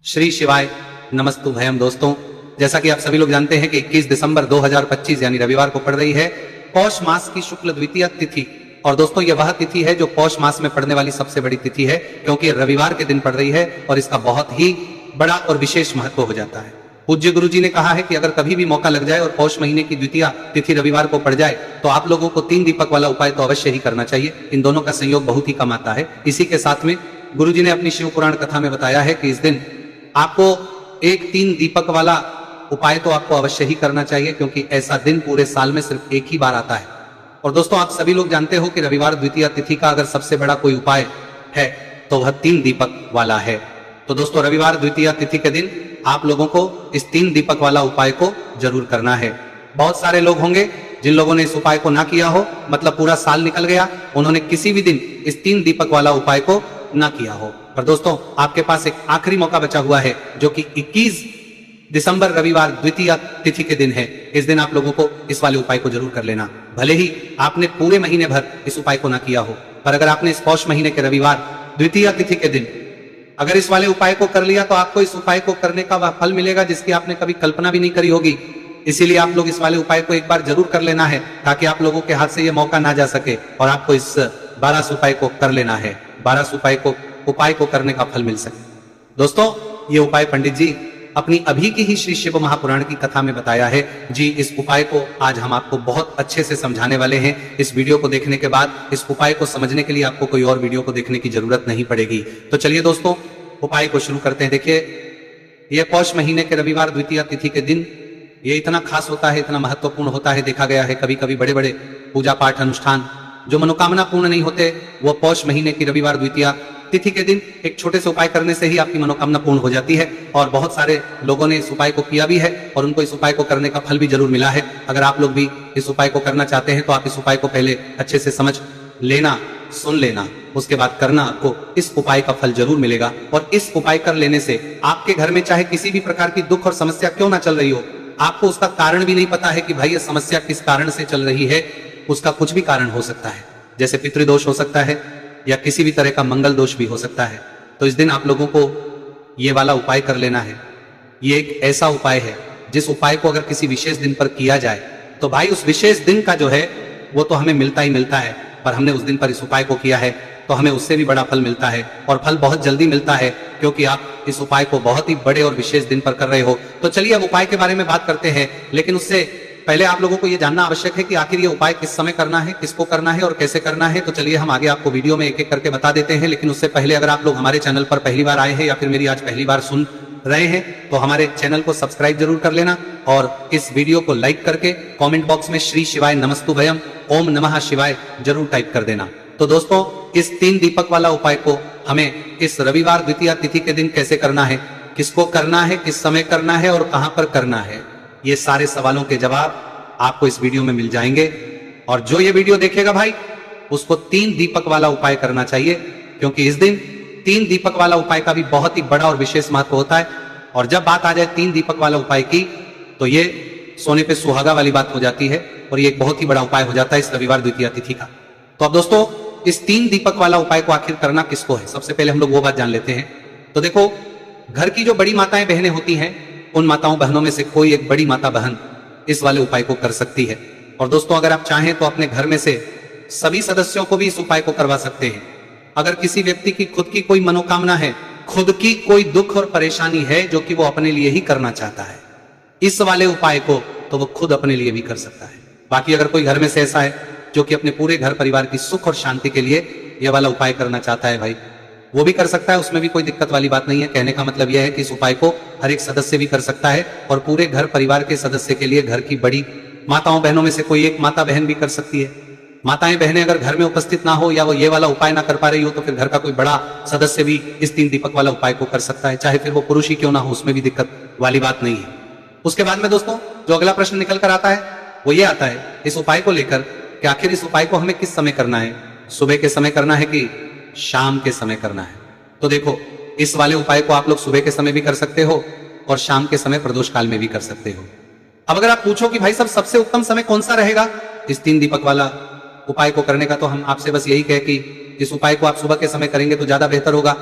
श्री शिवाय नमस्तु भयम। दोस्तों, जैसा कि आप सभी लोग जानते हैं कि 21 दिसंबर 2025 यानी रविवार को पड़ रही है पौष मास की शुक्ल द्वितीय तिथि। और दोस्तों, यह वह तिथि है जो पौष मास में पड़ने वाली सबसे बड़ी तिथि है, क्योंकि रविवार के दिन पड़ रही है और इसका बहुत ही बड़ा और विशेष महत्व हो जाता है। पूज्य गुरु जी ने कहा है कि अगर कभी भी मौका लग जाए और पौष महीने की द्वितीय तिथि रविवार को पड़ जाए तो आप लोगों को 3 दीपक वाला उपाय तो अवश्य ही करना चाहिए। इन दोनों का संयोग बहुत ही कम आता है। इसी के साथ में गुरु जी ने अपनी शिव पुराण कथा में बताया है कि इस दिन आपको एक 3 दीपक वाला उपाय तो आपको अवश्य ही करना चाहिए, क्योंकि ऐसा दिन पूरे साल में सिर्फ एक ही बार आता है। और दोस्तों, आप सभी लोग जानते हो कि रविवार द्वितीय तिथि का अगर सबसे बड़ा कोई उपाय है तो वह 3 दीपक वाला है। तो दोस्तों, रविवार द्वितीय तिथि के दिन आप लोगों को इस 3 दीपक वाला उपाय को जरूर करना है। बहुत सारे लोग होंगे जिन लोगों ने इस उपाय को ना किया हो, मतलब पूरा साल निकल गया, उन्होंने किसी भी दिन इस 3 दीपक वाला उपाय को ना किया हो। पर दोस्तों, आपके पास एक आखिरी मौका बचा हुआ है, जो कि 21 दिसंबर रविवार द्वितीय तिथि के दिन है। इस दिन आप लोगों को इस वाले उपाय को जरूर कर लेना। भले ही आपने पूरे महीने भर इस उपाय को ना किया हो, पर अगर आपने इस पौष महीने के रविवार द्वितीय तिथि के दिन अगर इस वाले उपाय को कर लिया तो आपको इस उपाय को करने का वह फल मिलेगा जिसकी आपने कभी कल्पना भी नहीं करी होगी। इसीलिए आप लोग इस वाले उपाय को एक बार जरूर कर लेना है, ताकि आप लोगों के हाथ से यह मौका ना जा सके और आपको इस 12 उपाय को कर लेना है। 12 उपाय को करने का फल मिल सके। दोस्तों, ये उपाय पंडित जी अपनी अभी की ही श्री शिव महापुराण की कथा में बताया है जी। इस उपाय को आज हम आपको बहुत अच्छे से समझाने वाले हैं। इस वीडियो को देखने के बाद इस उपाय को समझने के लिए आपको कोई और वीडियो को देखने की जरूरत नहीं पड़ेगी। तो चलिए दोस्तों, उपाय को शुरू करते हैं। देखिए, यह पौष महीने के रविवार द्वितीय तिथि के दिन ये इतना खास होता है, इतना महत्वपूर्ण होता है। देखा गया है कभी कभी बड़े बड़े पूजा पाठ अनुष्ठान जो मनोकामना पूर्ण नहीं होते, वो पौष महीने की रविवार द्वितीय तिथि के दिन एक छोटे से उपाय करने से ही आपकी मनोकामना पूर्ण हो जाती है। और बहुत सारे लोगों ने इस उपाय को किया भी है और उनको इस उपाय को करने का फल भी जरूर मिला है। अगर आप लोग भी इस उपाय को करना चाहते हैं तो आप इस उपाय को पहले अच्छे से समझ लेना, सुन लेना, उसके बाद करना, आपको इस उपाय का फल जरूर मिलेगा। और इस उपाय कर लेने से आपके घर में चाहे किसी भी प्रकार की दुख और समस्या क्यों ना चल रही हो, आपको उसका कारण भी नहीं पता है कि भाई ये समस्या किस कारण से चल रही है, उसका कुछ भी कारण हो सकता है। जैसे पितृदोष हो सकता है या किसी भी तरह का मंगल दोष भी हो सकता है। तो इस दिन आप लोगों को ये वाला उपाय कर लेना है। ये एक ऐसा उपाय है जिस उपाय को अगर किसी विशेष दिन पर किया जाए तो भाई उस विशेष दिन का जो है वो तो हमें मिलता ही मिलता है, पर हमने उस दिन पर इस उपाय को किया है तो हमें उससे भी बड़ा फल मिलता है। और फल बहुत जल्दी मिलता है, क्योंकि आप इस उपाय को बहुत ही बड़े और विशेष दिन पर कर रहे हो। तो चलिए अब उपाय के बारे में बात करते हैं, लेकिन उससे पहले आप लोगों को यह जानना आवश्यक है कि आखिर ये उपाय किस समय करना है, किसको करना है और कैसे करना है। तो चलिए हम आगे आपको वीडियो में एक एक करके बता देते हैं। लेकिन उससे पहले अगर आप लोग हमारे चैनल पर पहली बार आए हैं या फिर मेरी आज पहली बार सुन रहे हैं तो हमारे चैनल को सब्सक्राइब जरूर कर लेना और इस वीडियो को लाइक करके कमेंट बॉक्स में श्री शिवाय नमस्तु भयम ओम नमः शिवाय जरूर टाइप कर देना। तो दोस्तों, इस 3 दीपक वाला उपाय को हमें इस रविवार द्वितीय तिथि के दिन कैसे करना है, किसको करना है, किस समय करना है और कहां पर करना है, ये सारे सवालों के जवाब आपको इस वीडियो में मिल जाएंगे। और जो ये वीडियो देखेगा भाई उसको 3 दीपक वाला उपाय करना चाहिए, क्योंकि इस दिन 3 दीपक वाला उपाय का भी बहुत ही बड़ा और विशेष महत्व होता है। और जब बात आ जाए 3 दीपक वाला उपाय की तो ये सोने पे सुहागा वाली बात हो जाती है और ये एक बहुत ही बड़ा उपाय हो जाता है इस रविवार द्वितीय तिथि का। तो अब दोस्तों, इस 3 दीपक वाला उपाय को आखिर करना किसको है, सबसे पहले हम लोग वो बात जान लेते हैं। तो देखो, घर की जो बड़ी माताएं बहनें होती हैं, उन माताओं बहनों में से कोई एक बड़ी माता बहन इस वाले उपाय को कर सकती है। और दोस्तों, अगर आप चाहें तो अपने घर में से सभी सदस्यों को भी इस उपाय को करवा सकते हैं। अगर किसी व्यक्ति की खुद की कोई मनोकामना है, खुद की कोई दुख और परेशानी है जो कि वो अपने लिए ही करना चाहता है, इस वाले उपाय को तो वो खुद अपने लिए भी कर सकता है। बाकी अगर कोई घर में से ऐसा है जो कि अपने पूरे घर परिवार की सुख और शांति के लिए यह वाला उपाय करना चाहता है, भाई वो भी कर सकता है, उसमें भी कोई दिक्कत वाली बात नहीं है। कहने का मतलब यह है कि इस उपाय को हर एक सदस्य भी कर सकता है और पूरे घर परिवार के सदस्य के लिए घर की बड़ी माताओं बहनों में से कोई एक माता बहन भी कर सकती है। माताएं बहनें अगर घर में उपस्थित ना हो या वो ये वाला उपाय ना कर पा रही हो तो फिर घर का कोई बड़ा सदस्य भी इस 3 दीपक वाला उपाय को कर सकता है, चाहे फिर वो पुरुष ही क्यों ना हो, उसमें भी दिक्कत वाली बात नहीं है। उसके बाद में दोस्तों, जो अगला प्रश्न निकल कर आता है वो ये आता है इस उपाय को लेकर कि आखिर इस उपाय को हमें किस समय करना है, सुबह के समय करना है कि शाम के समय करना है। तो देखो, इस वाले उपाय को आप लोग सुबह के समय भी कर सकते हो और शाम के समय प्रदोष काल में भी कर सकते हो। अब अगर आप पूछो कि भाई साहब सबसे उत्तम समय कौन सा रहेगा इस 3 दीपक वाला उपाय को करने का, तो हम आपसे बस यही कहे कि इस उपाय को आप सुबह के समय करेंगे तो ज्यादा बेहतर होगा।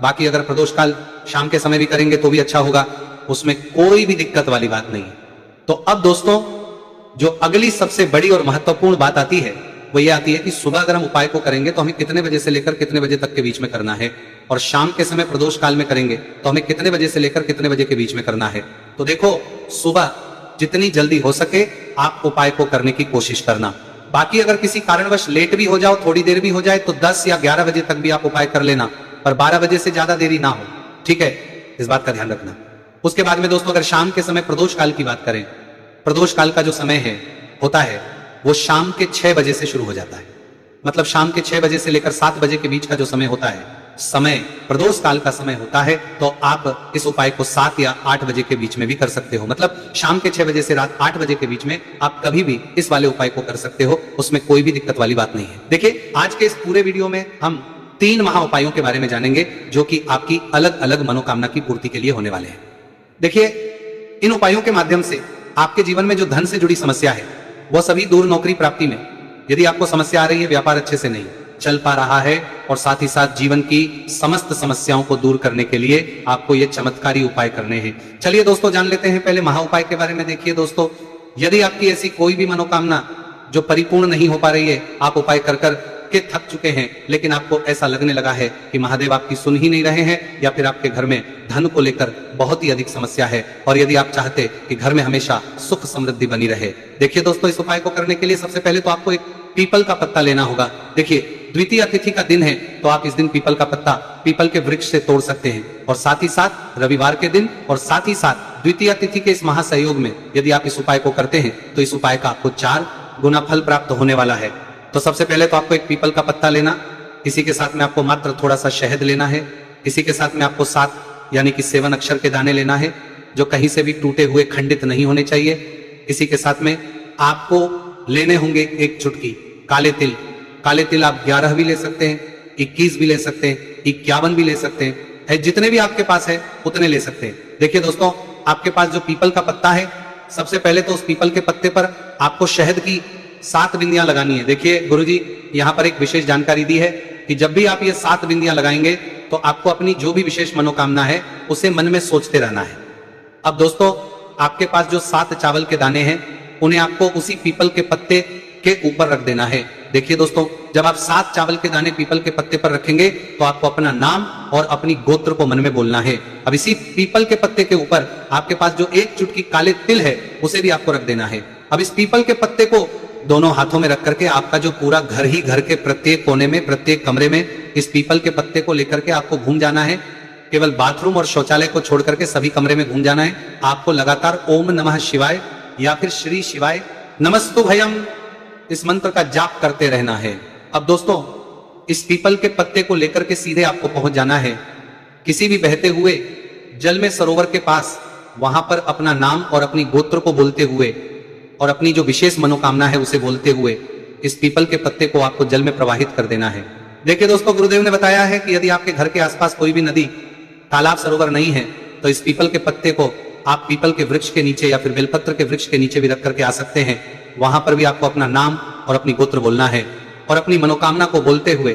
बाकी अगर प्रदोष काल शाम के समय भी करेंगे तो भी अच्छा होगा, उसमें कोई भी दिक्कत वाली बात नहीं है। तो अब दोस्तों जो अगली सबसे बड़ी और महत्वपूर्ण बात आती है वो ये आती है कि सुबह अगर हम उपाय को करेंगे तो हमें कितने बजे से लेकर कितने बजे तक के बीच में करना है, और शाम के समय प्रदोष काल में करेंगे तो हमें कितने बजे से लेकर कितने बजे के बीच में करना है। तो देखो, सुबह जितनी जल्दी हो सके आप उपाय को करने की कोशिश करना। बाकी अगर किसी कारणवश लेट भी हो जाओ, थोड़ी देर भी हो जाए, तो 10 या 11 बजे तक भी आप उपाय कर लेना, पर 12 बजे से ज्यादा देरी ना हो, ठीक है, इस बात का ध्यान रखना। उसके बाद में दोस्तों अगर शाम के समय प्रदोष काल की बात करें, प्रदोष काल का जो समय है होता है वो शाम के 6 बजे से शुरू हो जाता है। मतलब शाम के 6 बजे से लेकर 7 बजे के बीच का जो समय होता है, समय प्रदोष काल का समय होता है, तो आप इस उपाय को 7 या 8 बजे के बीच में भी कर सकते हो। मतलब शाम के 6 बजे से रात 8 बजे के बीच में आप कभी भी इस वाले उपाय को कर सकते हो, उसमें कोई भी दिक्कत वाली बात नहीं है। देखिए, आज के इस पूरे वीडियो में हम 3 महा उपायों के बारे में जानेंगे जो कि आपकी अलग अलग मनोकामना की पूर्ति के लिए होने वाले हैं। देखिए, इन उपायों के माध्यम से आपके जीवन में जो धन से जुड़ी समस्या है वह सभी दूर, नौकरी प्राप्ति में यदि आपको समस्या आ रही है, व्यापार अच्छे से नहीं चल पा रहा है, और साथ ही साथ जीवन की समस्त समस्याओं को दूर करने के लिए आपको ये चमत्कारी उपाय करने हैं। चलिए दोस्तों, जान लेते हैं पहले महा उपाय के बारे में। देखिए दोस्तों, यदि आपकी ऐसी कोई भी मनोकामना जो परिपूर्ण नहीं हो पा रही है, आप उपाय कर कर के थक चुके हैं, लेकिन आपको ऐसा लगने लगा है कि महादेव आपकी सुन ही नहीं रहे हैं, या फिर आपके घर में धन को लेकर बहुत ही अधिक समस्या है, और यदि आप चाहते कि घर में हमेशा सुख समृद्धि बनी रहे। देखिए दोस्तों, इस उपाय को करने के लिए सबसे पहले तो आपको एक पीपल का पत्ता लेना होगा। देखिए, द्वितीया तिथि का दिन है तो आप इस दिन पीपल का पत्ता पीपल के वृक्ष से तोड़ सकते हैं, और साथ ही साथ रविवार के दिन और साथ ही साथ द्वितीया तिथि के इस महासहयोग में यदि आप इस उपाय को करते हैं तो इस उपाय का आपको 4 गुना फल प्राप्त होने वाला है। तो सबसे पहले तो आपको एक पीपल का पत्ता लेना, इसी के साथ में आपको मात्र थोड़ा सा शहद लेना है, इसी के साथ में आपको 7 यानी कि 7 अक्षर के दाने लेना है जो कहीं से भी टूटे हुए खंडित नहीं होने चाहिए। इसी के साथ में आपको लेने होंगे एक चुटकी काले तिल। काले तिल आप 11 भी ले सकते हैं, 21 भी ले सकते हैं, 51 भी ले सकते हैं, जितने भी आपके पास है उतने ले सकते हैं। देखिए दोस्तों, आपके पास जो पीपल का पत्ता है, सबसे पहले तो उस पीपल के पत्ते पर आपको शहद की 7 बिंदियां लगानी है। देखिए गुरुजी यहाँ पर एक विशेष जानकारी दी है कि जब भी आप ये 7 बिंदियां लगाएंगे तो आपको अपनी जो भी विशेष मनोकामना है उसे मन में सोचते रहना है। अब दोस्तों, आपके पास जो 7 चावल के दाने हैं उन्हें आपको उसी पीपल के पत्ते के ऊपर रख देना है। देखिए दोस्तों, जब आप 7 चावल के दाने पीपल के पत्ते पर रखेंगे तो आपको अपना नाम और अपनी गोत्र को मन में बोलना है। अब इसी पीपल के पत्ते के ऊपर आपके पास जो एक चुटकी काले तिल है उसे भी आपको रख देना है। अब इस पीपल के पत्ते को दोनों हाथों में रख करके आपका जो पूरा घर ही घर के प्रत्येक कोने में, प्रत्येक कमरे में इस पीपल के पत्ते को लेकर के आपको घूम जाना है। केवल बाथरूम और शौचालय को छोड़ करके सभी कमरे में घूम जाना है। आपको लगातार ओम नमः शिवाय या फिर श्री शिवाय नमस्तुभयम इस मंत्र का जाप करते रहना है। अब दोस्तों, इस पीपल के पत्ते को लेकर के सीधे आपको पहुंच जाना है किसी भी बहते हुए जल में सरोवर के पास। वहां पर अपना नाम और अपनी गोत्र को बोलते हुए और अपनी जो विशेष मनोकामना है उसे बोलते हुए इस पीपल के पत्ते को आपको जल में प्रवाहित कर देना है। देखिए दोस्तों, गुरुदेव ने बताया है कि यदि आपके घर के आसपास कोई भी नदी, तालाब, सरोवर नहीं है तो इस पीपल के पत्ते को आप पीपल के वृक्ष के नीचे या फिर बेलपत्र के वृक्ष के नीचे भी रख करके आ सकते हैं। वहां पर भी आपको अपना नाम और अपनी गोत्र बोलना है और अपनी मनोकामना को बोलते हुए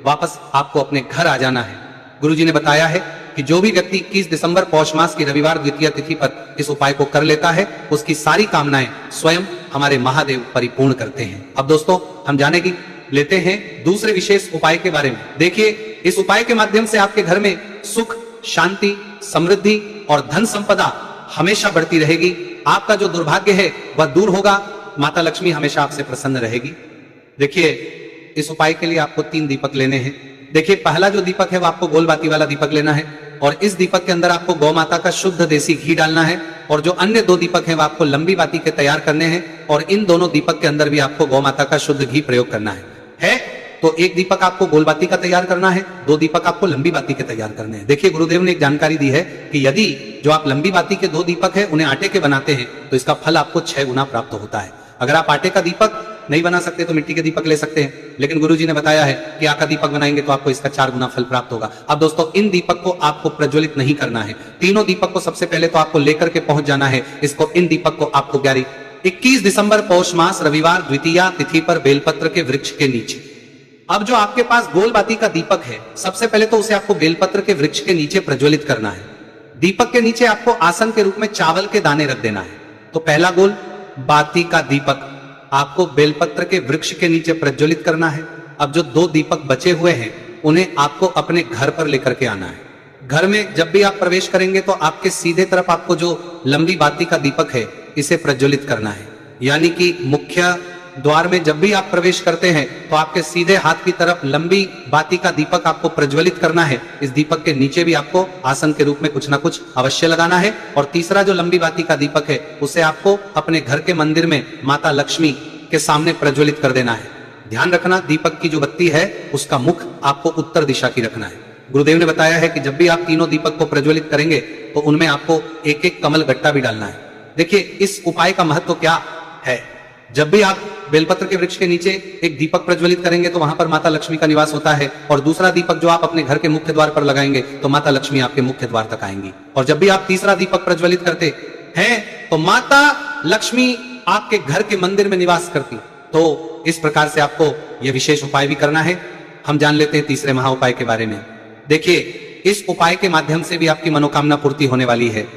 वापस आपको अपने घर आ जाना है। गुरुजी ने बताया है कि जो भी व्यक्ति 21 दिसंबर पौष मास की रविवार द्वितीय तिथि पर इस उपाय को कर लेता है उसकी सारी कामनाएं स्वयं हमारे महादेव परिपूर्ण करते हैं। अब दोस्तों, हम जाने की लेते हैं दूसरे विशेष उपाय के बारे में। देखिए, इस उपाय के माध्यम से आपके घर में सुख, शांति, समृद्धि और धन संपदा हमेशा बढ़ती रहेगी। आपका जो दुर्भाग्य है वह दूर होगा। माता लक्ष्मी हमेशा आपसे प्रसन्न रहेगी। देखिए, इस उपाय के लिए आपको 3 दीपक लेने हैं। देखिए, पहला जो दीपक है वो आपको गोलबाती वाला दीपक लेना है और इस दीपक के अंदर आपको गौ माता का शुद्ध देसी घी डालना है। और जो अन्य 2 दीपक हैं वो आपको लंबी बाती के तैयार करने हैं और इन दोनों दीपक के अंदर भी आपको गौ माता का शुद्ध घी प्रयोग करना है। तो एक दीपक आपको गोल बाती का तैयार करना है, 2 दीपक आपको लंबी बाती के तैयार करने हैं। देखिए, गुरुदेव ने एक जानकारी दी है कि यदि जो आप लंबी बाती के 2 दीपक है उन्हें आटे के बनाते हैं तो इसका फल आपको 6 गुना प्राप्त होता है। अगर आप आटे का दीपक नहीं बना सकते तो मिट्टी के दीपक ले सकते हैं, लेकिन गुरुजी ने बताया है कि आका दीपक बनाएंगे तो आपको इसका 4 गुना फल प्राप्त होगा। अब दोस्तों, इन दीपक को आपको प्रज्वलित नहीं करना है। तीनों दीपक को सबसे पहले तो आपको लेकर के पहुंच जाना है। इन दीपक को आपको 21 दिसंबर पौष मास रविवार द्वितीया तिथि पर बेलपत्र के वृक्ष के नीचे अब जो आपके पास गोल बाती का दीपक है, सबसे पहले तो उसे आपको बेलपत्र के वृक्ष के नीचे प्रज्वलित करना है। दीपक के नीचे आपको आसन के रूप में चावल के दाने रख देना है। तो पहला गोल बाती का दीपक आपको बेलपत्र के वृक्ष के नीचे प्रज्वलित करना है। अब जो 2 दीपक बचे हुए हैं उन्हें आपको अपने घर पर लेकर के आना है। घर में जब भी आप प्रवेश करेंगे तो आपके सीधे तरफ आपको जो लंबी बाती का दीपक है इसे प्रज्वलित करना है। यानी कि मुख्य द्वार में जब भी आप प्रवेश करते हैं तो आपके सीधे हाथ की तरफ लंबी बाती का दीपक आपको प्रज्वलित करना है। इस दीपक के नीचे भी आपको आसन के रूप में कुछ ना कुछ अवश्य लगाना है। और तीसरा जो लंबी बाती का दीपक है उसे आपको अपने घर के मंदिर में माता लक्ष्मी के सामने प्रज्वलित कर देना है। ध्यान रखना, दीपक की जो बत्ती है उसका मुख आपको उत्तर दिशा की रखना है। गुरुदेव ने बताया है कि जब भी आप तीनों दीपक को प्रज्वलित करेंगे तो उनमें आपको एक एक कमल गट्टा भी डालना है। देखिए इस उपाय का महत्व क्या है। जब भी आप बेलपत्र के वृक्ष के नीचे एक दीपक प्रज्वलित करेंगे तो वहां पर माता लक्ष्मी का निवास होता है। और दूसरा दीपक जो आप अपने घर के मुख्य द्वार पर लगाएंगे तो माता लक्ष्मी आपके मुख्य द्वार तक आएंगी। और जब भी आप तीसरा दीपक प्रज्वलित करते हैं तो माता लक्ष्मी आपके घर के मंदिर में निवास करती। तो इस प्रकार से आपको यह विशेष उपाय भी करना है। हम जान लेते हैं तीसरे महा उपाय के बारे में। देखिए इस उपाय के माध्यम से भी आपकी मनोकामना पूर्ति होने वाली है।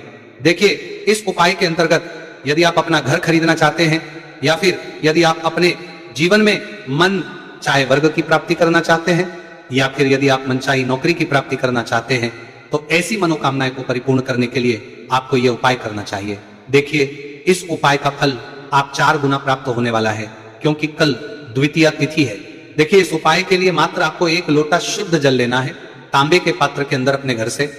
देखिए इस उपाय के अंतर्गत यदि आप अपना घर खरीदना चाहते हैं या फिर यदि आप अपने जीवन में मन चाहे वर्ग की प्राप्ति करना चाहते हैं या फिर यदि आप मनचाही नौकरी की प्राप्ति करना चाहते हैं तो ऐसी मनोकामनाएं को परिपूर्ण करने के लिए आपको यह उपाय करना चाहिए। देखिए इस उपाय का फल आप 4 गुना प्राप्त होने वाला है क्योंकि कल द्वितीया तिथि है। देखिए इस उपाय के लिए मात्र आपको 1 लोटा शुद्ध जल लेना है तांबे के पात्र के अंदर अपने घर से।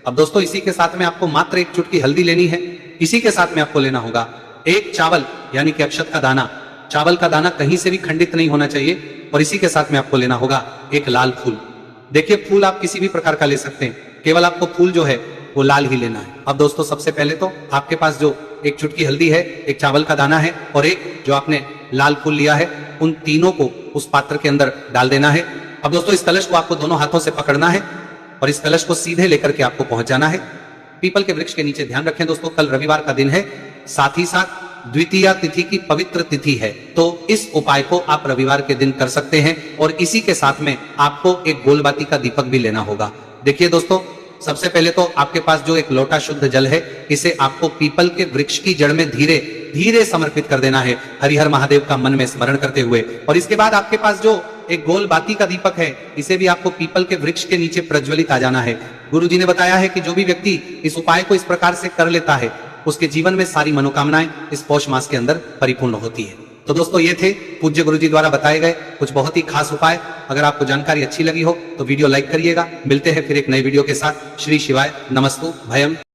अब दोस्तों इसी के साथ में आपको मात्र 1 चुटकी हल्दी लेनी है। इसी के साथ में आपको लेना होगा 1 चावल यानी कि अक्षत का दाना। चावल का दाना कहीं से भी खंडित नहीं होना चाहिए। और इसी के साथ में आपको लेना होगा 1 लाल फूल। देखिए फूल आप किसी भी प्रकार का ले सकते हैं, केवल आपको फूल जो है वो लाल ही लेना है। अब दोस्तों सबसे पहले तो आपके पास जो 1 चुटकी हल्दी है, 1 चावल का दाना है और 1 जो आपने लाल फूल लिया है, उन तीनों को उस पात्र के अंदर डाल देना है। अब दोस्तों इस कलश को आपको दोनों हाथों से पकड़ना है और इस कलश को सीधे लेकर के आपको पहुंच जाना है पीपल के वृक्ष के नीचे। ध्यान रखें दोस्तों कल रविवार का दिन है, साथ ही साथ द्वितीया तिथि की पवित्र तिथि है। तो इस उपाय को आप रविवार के दिन कर सकते हैं और इसी के साथ में आपको 1 गोलबाती का दीपक भी लेना होगा। देखिए दोस्तों सबसे पहले तो आपके पास जो 1 लोटा शुद्ध जल है इसे आपको पीपल के वृक्ष की जड़ में धीरे धीरे समर्पित कर देना है हरिहर महादेव का मन में स्मरण करते हुए। और इसके बाद आपके पास जो 1 गोल बाती का दीपक है इसे भी आपको पीपल के वृक्ष के नीचे प्रज्वलित आ जाना है। गुरु जी ने बताया है कि जो भी व्यक्ति इस उपाय को इस प्रकार से कर लेता है उसके जीवन में सारी मनोकामनाएं इस पौष मास के अंदर परिपूर्ण होती है। तो दोस्तों ये थे पूज्य गुरु जी द्वारा बताए गए कुछ बहुत ही खास उपाय। अगर आपको जानकारी अच्छी लगी हो तो वीडियो लाइक करिएगा। मिलते हैं फिर एक नए वीडियो के साथ। श्री शिवाय नमस्तु भयम।